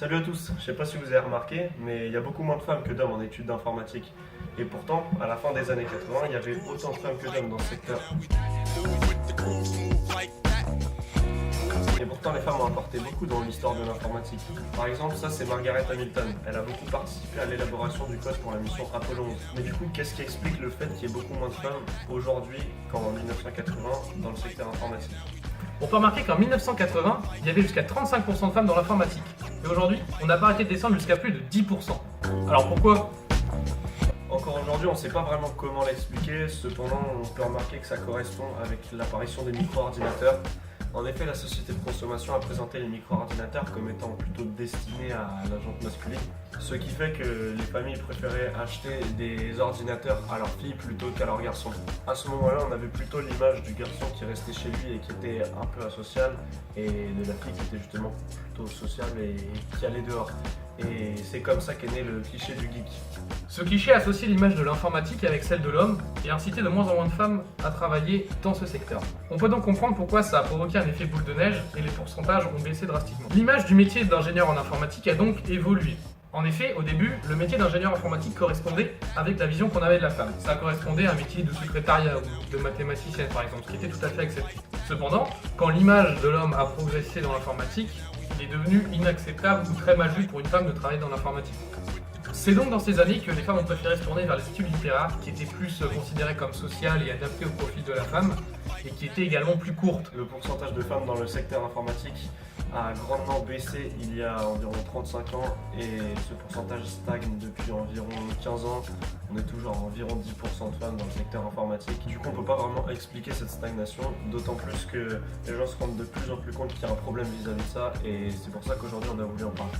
Salut à tous, je sais pas si vous avez remarqué, mais il y a beaucoup moins de femmes que d'hommes en études d'informatique. Et pourtant, à la fin des années 80, il y avait autant de femmes que d'hommes dans ce secteur. Et pourtant, les femmes ont apporté beaucoup dans l'histoire de l'informatique. Par exemple, ça c'est Margaret Hamilton. Elle a beaucoup participé à l'élaboration du code pour la mission Apollo 11. Mais du coup, qu'est-ce qui explique le fait qu'il y ait beaucoup moins de femmes aujourd'hui qu'en 1980 dans le secteur informatique? On peut remarquer qu'en 1980, il y avait jusqu'à 35% de femmes dans l'informatique. Et aujourd'hui, on n'a pas arrêté de descendre jusqu'à plus de 10%. Alors pourquoi? Encore aujourd'hui, on ne sait pas vraiment comment l'expliquer, cependant on peut remarquer que ça correspond avec l'apparition des micro-ordinateurs. En effet, la société de consommation a présenté les micro-ordinateurs comme étant plutôt destinés à la gente masculine, ce qui fait que les familles préféraient acheter des ordinateurs à leurs filles plutôt qu'à leurs garçons. À ce moment-là, on avait plutôt l'image du garçon qui restait chez lui et qui était un peu asocial, et de la fille qui était justement plutôt sociale et qui allait dehors. Et c'est comme ça qu'est né le cliché du geek. Ce cliché associe l'image de l'informatique avec celle de l'homme et incitait de moins en moins de femmes à travailler dans ce secteur. On peut donc comprendre pourquoi ça a provoqué un effet boule de neige et les pourcentages ont baissé drastiquement. L'image du métier d'ingénieur en informatique a donc évolué. En effet, au début, le métier d'ingénieur informatique correspondait avec la vision qu'on avait de la femme. Ça correspondait à un métier de secrétariat ou de mathématicienne par exemple, ce qui était tout à fait accepté. Cependant, quand l'image de l'homme a progressé dans l'informatique, il est devenu inacceptable ou très mal vu pour une femme de travailler dans l'informatique. C'est donc dans ces années que les femmes ont préféré se tourner vers les études littéraires, qui étaient plus considérées comme sociales et adaptées au profil de la femme, et qui étaient également plus courtes. Le pourcentage de femmes dans le secteur informatique a grandement baissé il y a environ 35 ans et ce pourcentage stagne depuis environ 15 ans. On est toujours à environ 10% de femmes dans le secteur informatique. Du coup, on ne peut pas vraiment expliquer cette stagnation, d'autant plus que les gens se rendent de plus en plus compte qu'il y a un problème vis-à-vis de ça, et c'est pour ça qu'aujourd'hui on a voulu en parler.